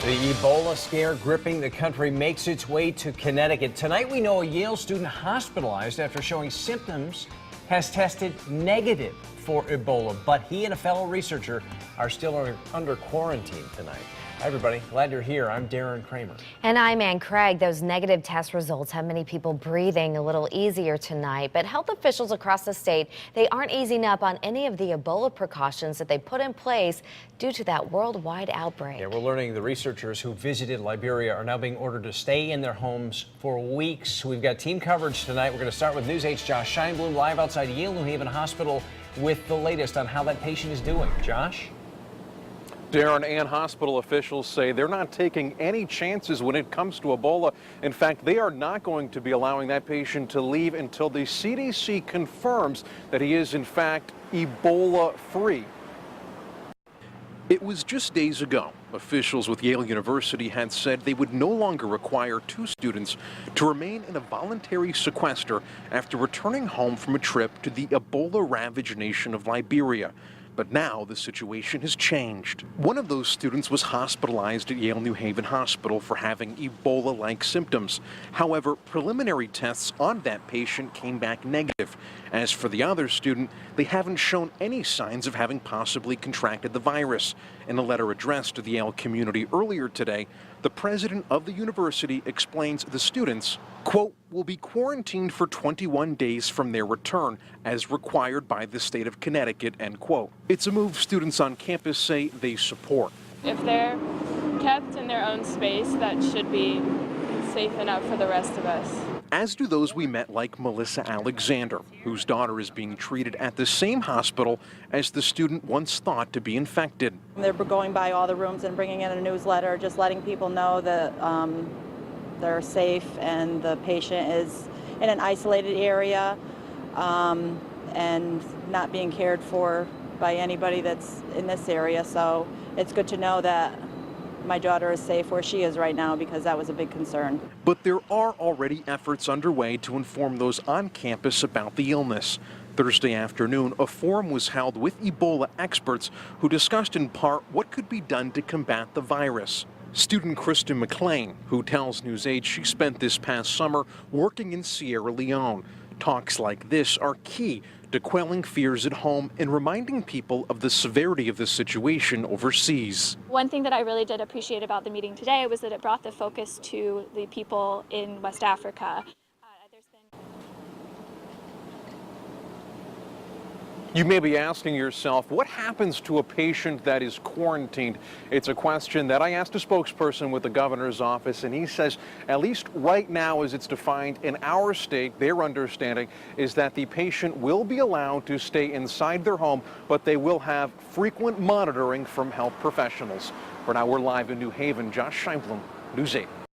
The Ebola scare gripping the country makes its way to Connecticut. Tonight, we know a Yale student hospitalized after showing symptoms has tested negative for Ebola, but he and a fellow researcher are still under quarantine tonight. Hi, everybody. Glad you're here. I'm Darren Kramer. And I'm Ann Craig. Those negative test results have many people breathing a little easier tonight, but health officials across the state, they aren't easing up on any of the Ebola precautions that they put in place due to that worldwide outbreak. Yeah, we're learning the researchers who visited Liberia are now being ordered to stay in their homes for weeks. We've got team coverage tonight. We're going to start with News 8's Josh SCHEINBLUM live outside Yale New Haven Hospital with the latest on how that patient is doing. Josh? Darren, and hospital officials say they're not taking any chances when it comes to Ebola. In fact, they are not going to be allowing that patient to leave until the CDC confirms that he is, in fact, Ebola-free. It was just days ago. Officials with Yale University had said they would no longer require two students to remain in a voluntary sequester after returning home from a trip to the Ebola-ravaged nation of Liberia. But now the situation has changed. One of those students was hospitalized at Yale New Haven Hospital for having Ebola-like symptoms. However, preliminary tests on that patient came back negative. As for the other student, they haven't shown any signs of having possibly contracted the virus. In a letter addressed to the Yale community earlier today, the president of the university explains the students, quote, will be quarantined for 21 days from their return, as required by the state of Connecticut, end quote. It's a move students on campus say they support. If they're kept in their own space, that should be safe enough for the rest of us. As do those we met like Melissa Alexander, whose daughter is being treated at the same hospital as the student once thought to be infected. They're going by all the rooms and bringing in a newsletter, just letting people know that they're safe and the patient is in an isolated area and not being cared for by anybody that's in this area. So it's good to know that my daughter is safe where she is right now, because that was a big concern. But there are already efforts underway to inform those on campus about the illness. Thursday afternoon, a forum was held with Ebola experts who discussed in part what could be done to combat the virus. Student KRISTEN McLean, who tells News 8 she spent this past summer working in Sierra Leone. Talks like this are key to quelling fears at home and reminding people of the severity of the situation overseas. One thing that I really did appreciate about the meeting today was that it brought the focus to the people in West Africa. You may be asking yourself, what happens to a patient that is quarantined? It's a question that I asked a spokesperson with the governor's office, and he says, at least right now as it's defined in our state, their understanding is that the patient will be allowed to stay inside their home, but they will have frequent monitoring from health professionals. For now, we're live in New Haven. Josh SCHEINBLUM, News 8.